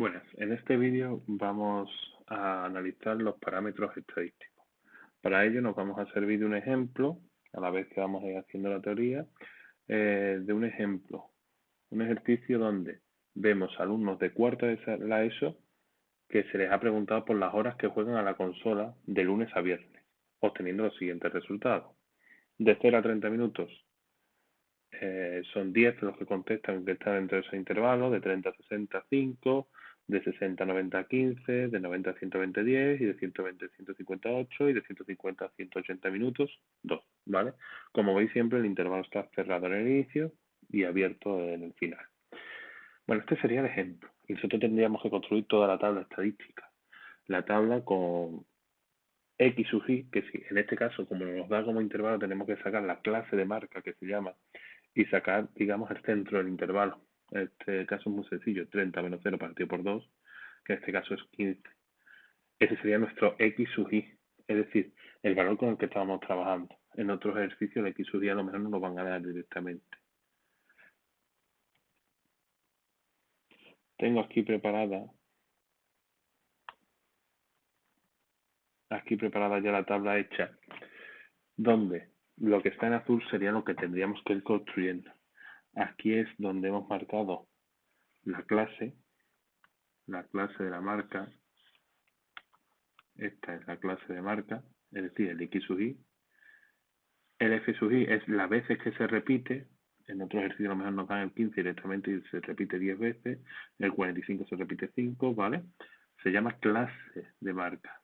Buenas, en este vídeo vamos a analizar los parámetros estadísticos. Para ello nos vamos a servir de un ejemplo, a la vez que vamos a ir haciendo la teoría, de un ejemplo, un ejercicio donde vemos alumnos de cuarto de la ESO que se les ha preguntado por las horas que juegan a la consola de lunes a viernes, obteniendo los siguientes resultados. De 0 a 30 minutos son 10 los que contestan que están dentro de esos intervalos, de 30 a 60, 5, de 60 a 90, 15, de 90 a 120, 10, y de 120 a 150, 8, y de 150 a 180 minutos, 2, ¿vale? Como veis siempre el intervalo está cerrado en el inicio y abierto en el final. Bueno, este sería el ejemplo. Y nosotros tendríamos que construir toda la tabla estadística. La tabla con X sub i, que si en este caso, como nos da como intervalo, tenemos que sacar la clase de marca que se llama y sacar, digamos, el centro del intervalo. En este caso es muy sencillo, 30 menos 0 partido por 2, que en este caso es 15. Ese sería nuestro X sub i, es decir, el valor con el que estábamos trabajando. En otros ejercicios el X sub i a lo mejor no lo van a dar directamente. Tengo aquí preparada ya la tabla hecha, donde lo que está en azul sería lo que tendríamos que ir construyendo. Aquí es donde hemos marcado la clase de la marca. Esta es la clase de marca, es decir, el X sub i. El F sub i es las veces que se repite. En otros ejercicios a lo mejor nos dan el 15 directamente y se repite 10 veces. El 45 se repite 5, ¿vale? Se llama clase de marca.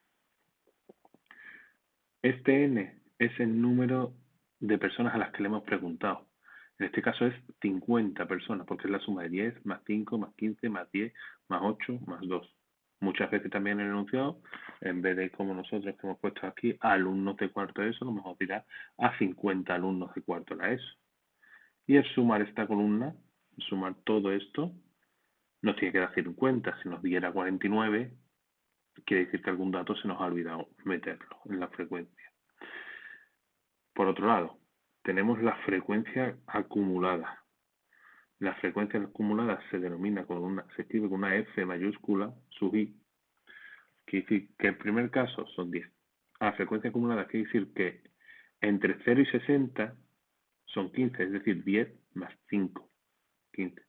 Este n es el número de personas a las que le hemos preguntado. En este caso es 50 personas, porque es la suma de 10 más 5 más 15 más 10 más 8 más 2. Muchas veces también en el enunciado, en vez de como nosotros que hemos puesto aquí, alumnos de cuarto de ESO, a lo mejor dirá a 50 alumnos de cuarto de la ESO. Y el sumar esta columna, sumar todo esto, nos tiene que dar 50. Si nos diera 49, quiere decir que algún dato se nos ha olvidado meterlo en la frecuencia. Por otro lado, tenemos la frecuencia acumulada. La frecuencia acumulada se escribe con una F mayúscula sub i. Quiere decir que el primer caso son 10. La frecuencia acumulada quiere decir que entre 0 y 60 son 15, es decir, 10 más 5, 15.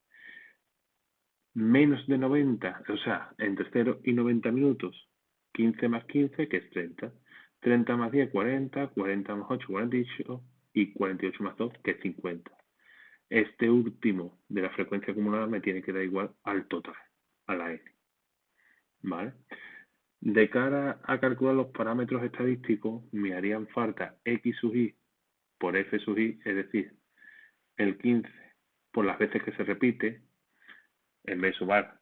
Menos de 90, o sea, entre 0 y 90 minutos, 15 más 15, que es 30. 30 más 10, 40, 40 más 8, 48, y 48 más 2, que es 50. Este último de la frecuencia acumulada me tiene que dar igual al total, a la n. ¿Vale? De cara a calcular los parámetros estadísticos, me harían falta X sub i por F sub i, es decir, el 15 por las veces que se repite. En vez de sumar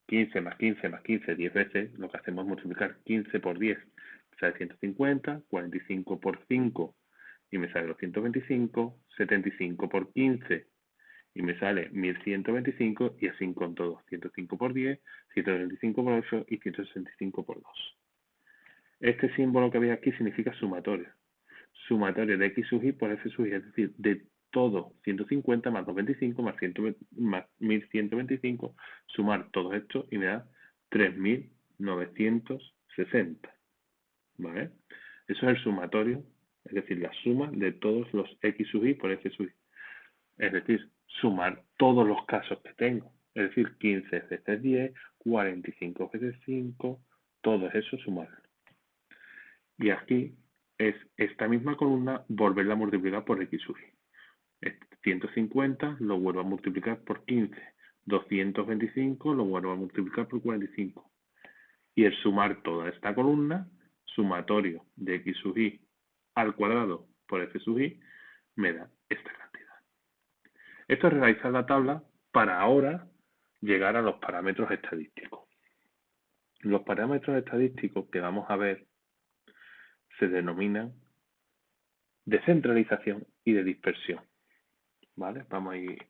15 más 15 más 15 10 veces, lo que hacemos es multiplicar 15 por 10, me sale 150, 45 por 5 y me sale 225, 75 por 15 y me sale 1125, y así con todo, 105 por 10, 125 por 8 y 165 por 2. Este símbolo que veis aquí significa sumatorio. Sumatorio de X sub i por F sub i, es decir, de todo 150 más 225 más 1125, sumar todo esto y me da 3960. ¿Vale? Eso es el sumatorio, es decir, la suma de todos los X sub i por F sub i. Es decir, sumar todos los casos que tengo. Es decir, 15 veces 10, 45 veces 5, todo eso sumarlo. Y aquí es esta misma columna volverla a multiplicar por X sub i. 150 lo vuelvo a multiplicar por 15. 225 lo vuelvo a multiplicar por 45. Y el sumar toda esta columna, sumatorio de X sub i al cuadrado por F sub i, me da esta cantidad. Esto es realizar la tabla para ahora llegar a los parámetros estadísticos. Los parámetros estadísticos que vamos a ver se denominan descentralización y de dispersión. ¿Vale? Vamos a ir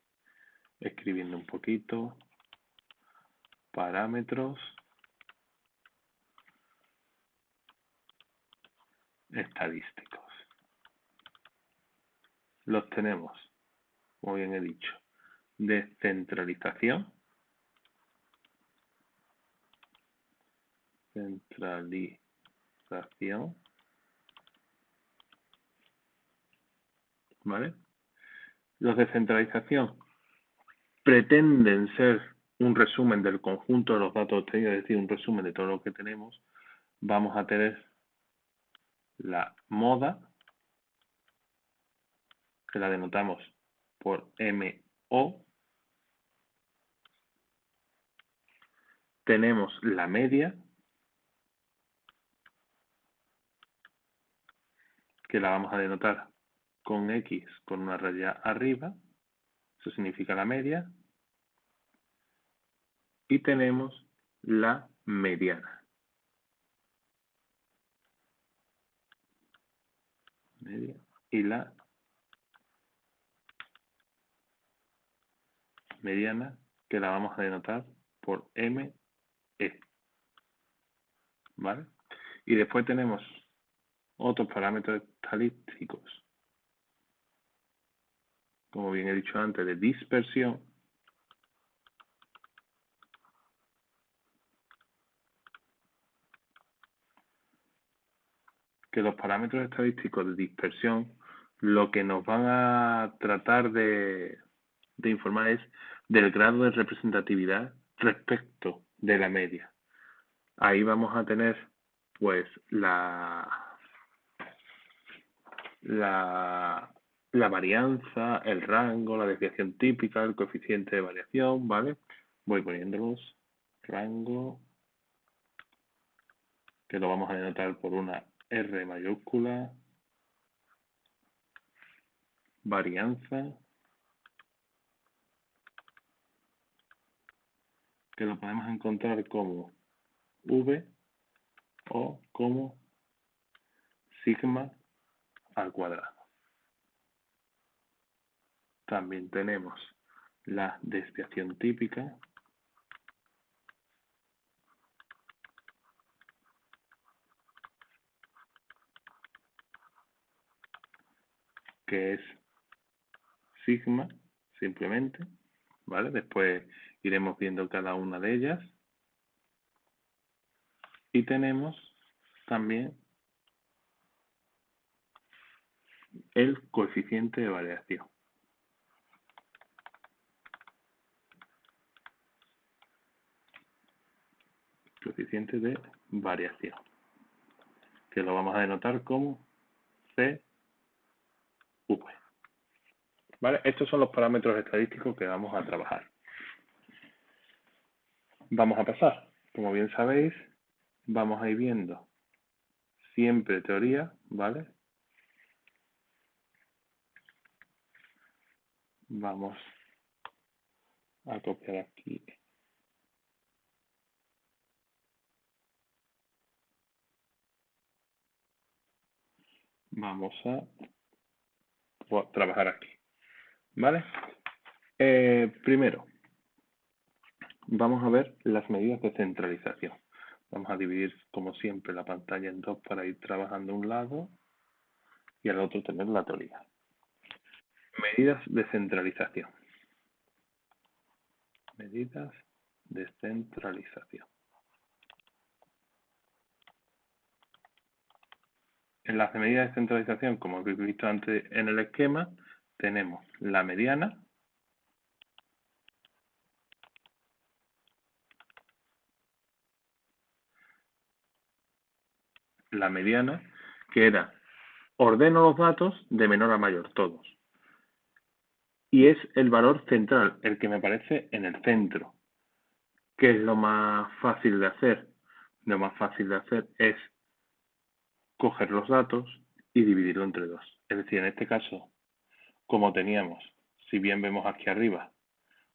escribiendo un poquito. Parámetros estadísticos. Los tenemos, como bien he dicho, descentralización descentralización, ¿vale? Los de centralización pretenden ser un resumen del conjunto de los datos obtenidos, es decir, un resumen de todo lo que tenemos. Vamos a tener la moda, que la denotamos por MO. Tenemos la media, que la vamos a denotar con X con una raya arriba, eso significa la media, y tenemos la mediana. Media y la mediana, que la vamos a denotar por ME, ¿vale? Y después tenemos otros parámetros estadísticos, como bien he dicho antes, de dispersión, que los parámetros estadísticos de dispersión lo que nos van a tratar de informar es del grado de representatividad respecto de la media. Ahí vamos a tener pues la varianza, el rango, la desviación típica, el coeficiente de variación, ¿vale? Voy poniéndolos, rango, que lo vamos a denotar por una R mayúscula, varianza, que lo podemos encontrar como V o como sigma al cuadrado. También tenemos la desviación típica, que es sigma, simplemente, ¿vale? Después iremos viendo cada una de ellas. Y tenemos también el coeficiente de variación. Coeficiente de variación, que lo vamos a denotar como CV. ¿Vale? Estos son los parámetros estadísticos que vamos a trabajar. Vamos a pasar. Como bien sabéis, vamos a ir viendo siempre teoría, ¿vale? Vamos a copiar aquí. Vamos a trabajar aquí, ¿vale? Primero, vamos a ver las medidas de centralización. Vamos a dividir, como siempre, la pantalla en dos para ir trabajando a un lado y al otro tener la teoría. Medidas de centralización. Medidas de centralización. En las medidas de centralización, como habéis visto antes en el esquema, tenemos la mediana, que era, ordeno los datos de menor a mayor, todos. Y es el valor central, el que me aparece en el centro. ¿Qué es lo más fácil de hacer? Lo más fácil de hacer es coger los datos y dividirlo entre dos. Es decir, en este caso, como teníamos, si bien vemos aquí arriba,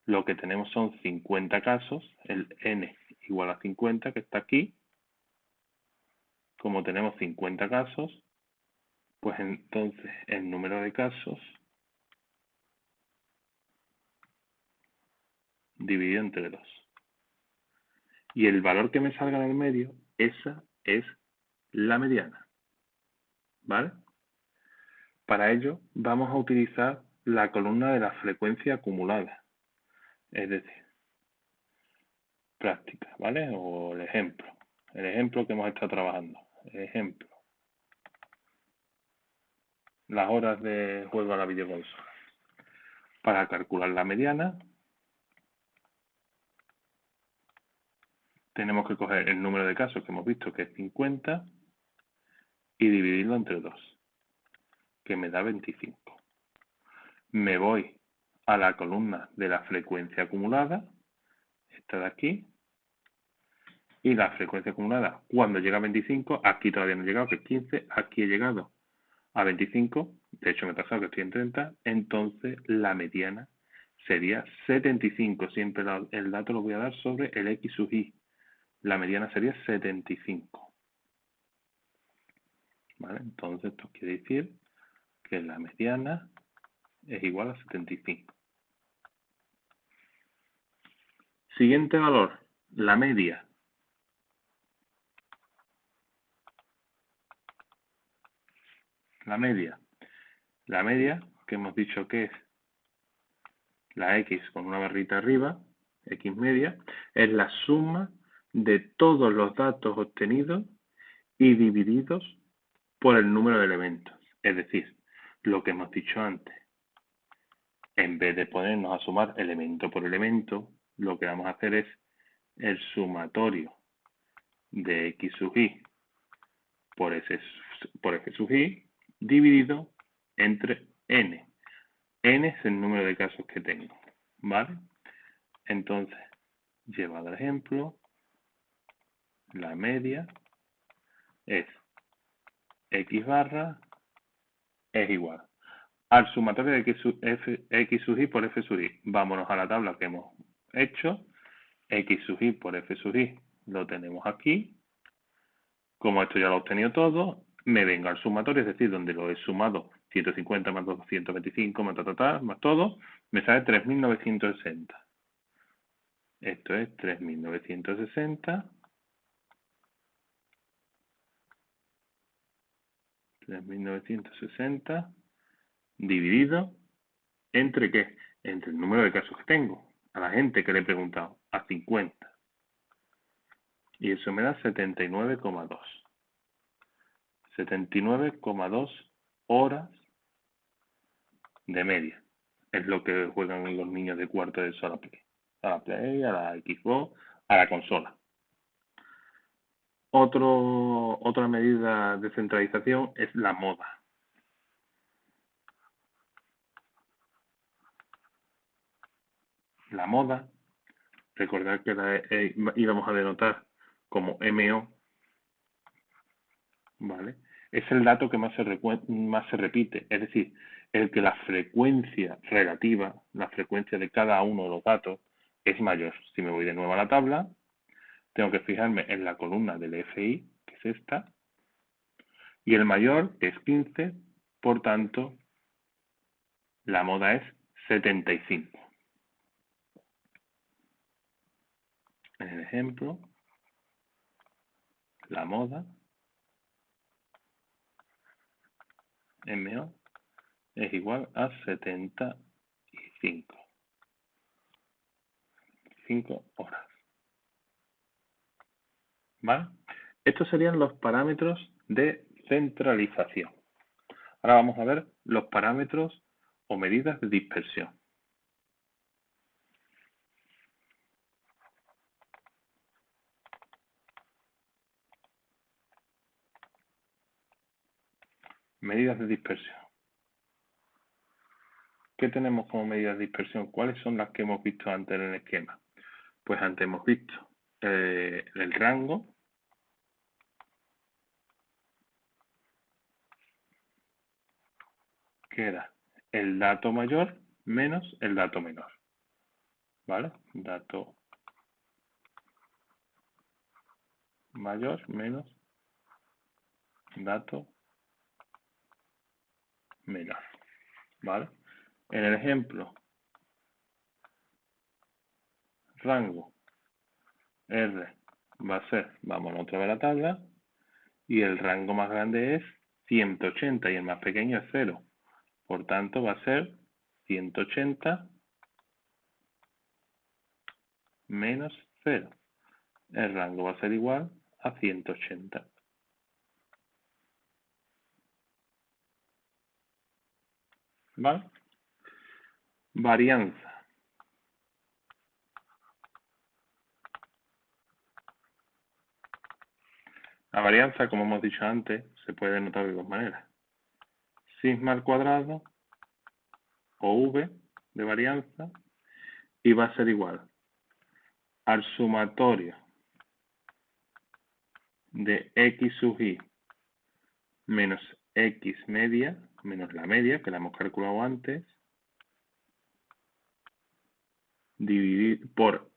lo que tenemos son 50 casos, el n igual a 50 que está aquí. Como tenemos 50 casos, pues entonces el número de casos dividido entre 2. Y el valor que me salga en el medio, esa es la mediana. ¿Vale? Para ello vamos a utilizar la columna de la frecuencia acumulada. Es decir, práctica, ¿vale? O el ejemplo. el ejemplo que hemos estado trabajando. Ejemplo. Las horas de juego a la videoconsola. Para calcular la mediana, tenemos que coger el número de casos que hemos visto, que es 50, y dividirlo entre 2, que me da 25. Me voy a la columna de la frecuencia acumulada, esta de aquí, y la frecuencia acumulada cuando llega a 25, aquí todavía no he llegado, que es 15, aquí he llegado a 25, de hecho me he pasado que estoy en 30, entonces la mediana sería 75, siempre el dato lo voy a dar sobre el X sub I, la mediana sería 75. ¿Vale? Entonces esto quiere decir que la mediana es igual a 75. Siguiente valor, la media. La media. La media, que hemos dicho que es la X con una barrita arriba, X media, es la suma de todos los datos obtenidos y divididos por el número de elementos. Es decir, lo que hemos dicho antes. En vez de ponernos a sumar elemento por elemento, lo que vamos a hacer es el sumatorio de X sub I por F sub I dividido entre N. N es el número de casos que tengo, ¿vale? Entonces, llevado al ejemplo, la media es X barra es igual al sumatorio de X sub I por F sub I. Vámonos a la tabla que hemos hecho. X sub I por F sub I lo tenemos aquí. Como esto ya lo he obtenido todo, me vengo al sumatorio, es decir, donde lo he sumado 150 más 225 más más todo, me sale 3.960. Esto es 3.960. 3.960 dividido entre ¿qué? Entre el número de casos que tengo. A la gente que le he preguntado, a 50. Y eso me da 79,2. 79,2 horas de media. Es lo que juegan los niños de cuarto de eso a la Play. A la Play, a la Xbox, a la consola. Otra medida de centralización es la moda. La moda, recordad que la íbamos a denotar como MO, ¿vale? Es el dato que más se repite, es decir, el que la frecuencia relativa, la frecuencia de cada uno de los datos, es mayor. Si me voy de nuevo a la tabla, tengo que fijarme en la columna del FI, que es esta, y el mayor es 15, por tanto, la moda es 75. En el ejemplo, la moda MO es igual a 75. 5 horas. ¿Vale? Estos serían los parámetros de centralización. Ahora vamos a ver los parámetros o medidas de dispersión. Medidas de dispersión. ¿Qué tenemos como medidas de dispersión? ¿Cuáles son las que hemos visto antes en el esquema? Pues antes hemos visto el rango, que era el dato mayor menos el dato menor. ¿Vale? Dato mayor menos dato menor. ¿Vale? En el ejemplo, rango R va a ser, vamos otra vez a la tabla, y el rango más grande es 180 y el más pequeño es 0. Por tanto, va a ser 180 menos 0. El rango va a ser igual a 180. ¿Vale? Varianza. La varianza, como hemos dicho antes, se puede denotar de dos maneras. Sigma al cuadrado o V de varianza y va a ser igual al sumatorio de X sub I menos X media, menos la media, que la hemos calculado antes, dividir por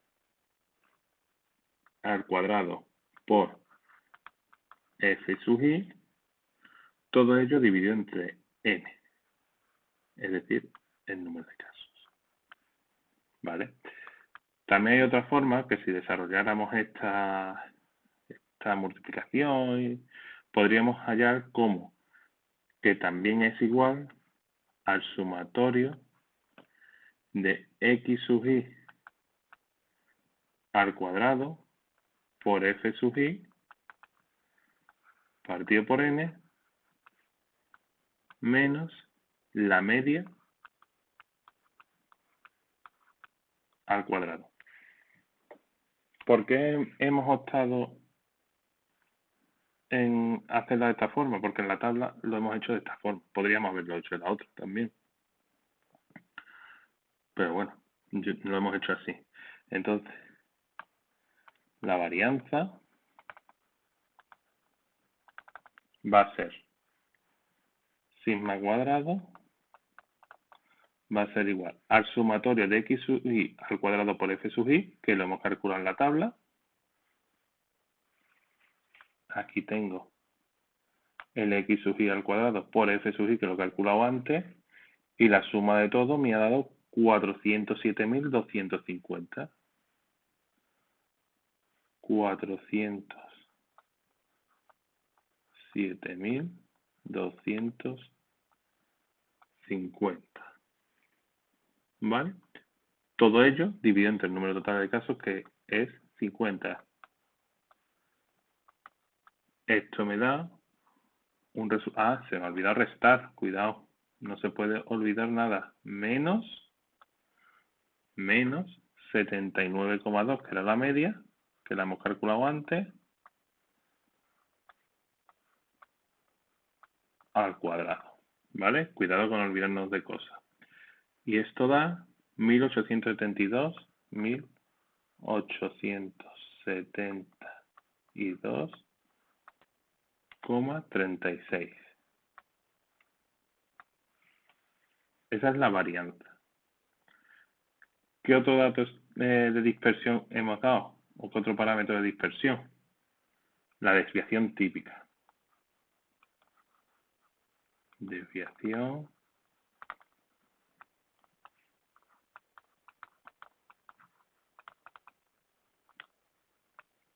al cuadrado por F sub I, todo ello dividido entre N, es decir, el número de casos. ¿Vale? También hay otra forma que si desarrolláramos esta multiplicación, podríamos hallar como que también es igual al sumatorio de X sub I al cuadrado por F sub I partido por N menos la media al cuadrado. ¿Por qué hemos optado en hacerla de esta forma? Porque en la tabla lo hemos hecho de esta forma. Podríamos haberlo hecho de la otra también. Pero bueno, lo hemos hecho así. Entonces, la varianza va a ser sigma cuadrado va a ser igual al sumatorio de X sub I al cuadrado por F sub I, que lo hemos calculado en la tabla. Aquí tengo el X sub I al cuadrado por F sub I, que lo he calculado antes, y la suma de todo me ha dado 407.250. 407.250. ¿Vale? Todo ello dividido entre el número total de casos, que es 50. Esto me da un resultado. Se me ha olvidado restar. Cuidado. No se puede olvidar nada. Menos 79,2, que era la media, que la hemos calculado antes, al cuadrado. ¿Vale? Cuidado con olvidarnos de cosas. Y esto da 1872.872,36. Esa es la varianza. ¿Qué otro dato de dispersión hemos dado? ¿O qué otro parámetro de dispersión? La desviación típica. Desviación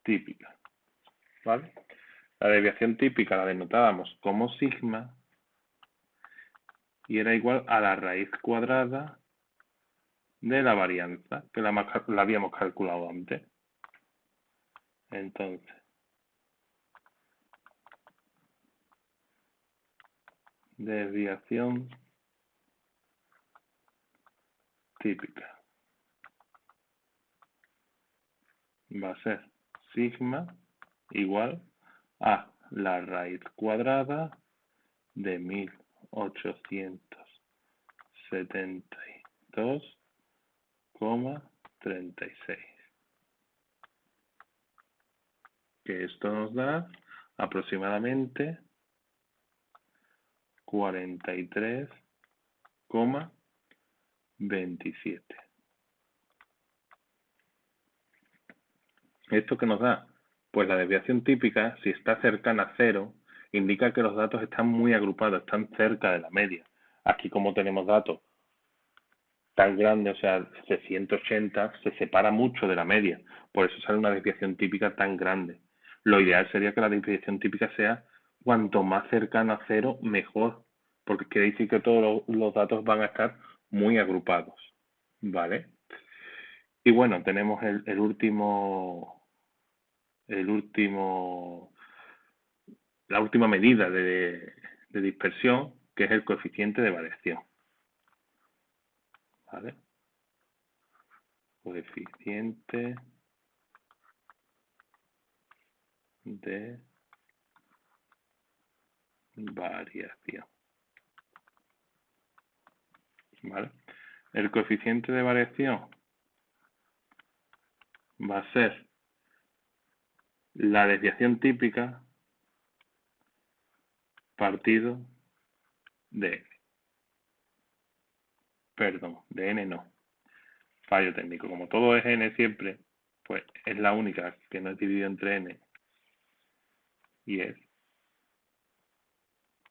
típica. ¿Vale? La desviación típica la denotábamos como sigma y era igual a la raíz cuadrada de la varianza, que la habíamos calculado antes. Entonces, desviación típica va a ser sigma igual a la raíz cuadrada de 1872,36. Que esto nos da aproximadamente 43,27. ¿Esto qué nos da? Pues la desviación típica, si está cercana a cero, indica que los datos están muy agrupados, están cerca de la media. Aquí, como tenemos datos tan grandes, o sea, 680, se separa mucho de la media. Por eso sale una desviación típica tan grande. Lo ideal sería que la desviación típica sea cuanto más cercana a cero, mejor. Porque quiere decir que todos los datos van a estar muy agrupados. ¿Vale? Y bueno, tenemos el último la última medida de dispersión, que es el coeficiente de variación. ¿Vale? Coeficiente de variación. ¿Vale? El coeficiente de variación va a ser la desviación típica partido de n. Perdón, de n no. Fallo técnico. Como todo es n siempre, pues es la única que no es dividido entre n y es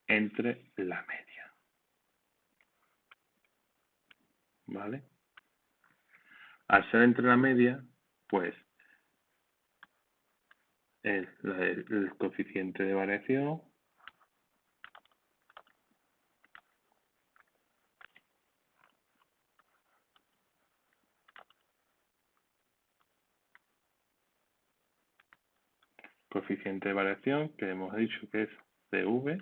entre la media. ¿Vale? Al ser entre la media, pues es el coeficiente de variación que hemos dicho que es CV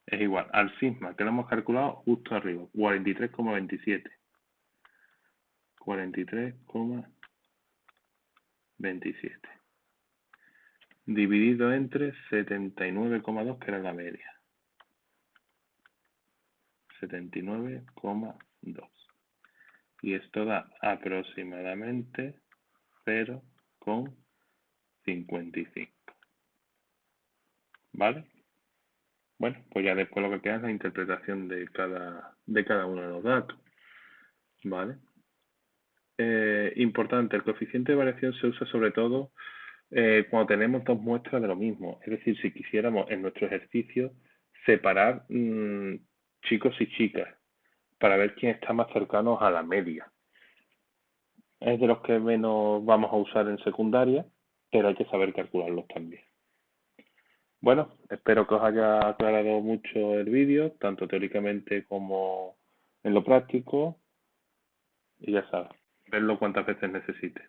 es igual al sigma que lo hemos calculado justo arriba, 43,27. 43,27 dividido entre 79,2 que era la media. 79,2 y esto da aproximadamente 0,55. ¿Vale? Bueno, pues ya después lo que queda es la interpretación de cada uno de los datos. ¿Vale? Importante, el coeficiente de variación se usa sobre todo cuando tenemos dos muestras de lo mismo. Es decir, si quisiéramos en nuestro ejercicio separar chicos y chicas para ver quién está más cercano a la media. Es de los que menos vamos a usar en secundaria, pero hay que saber calcularlos también. Bueno, espero que os haya aclarado mucho el vídeo, tanto teóricamente como en lo práctico. Y ya sabes, verlo cuantas veces necesite.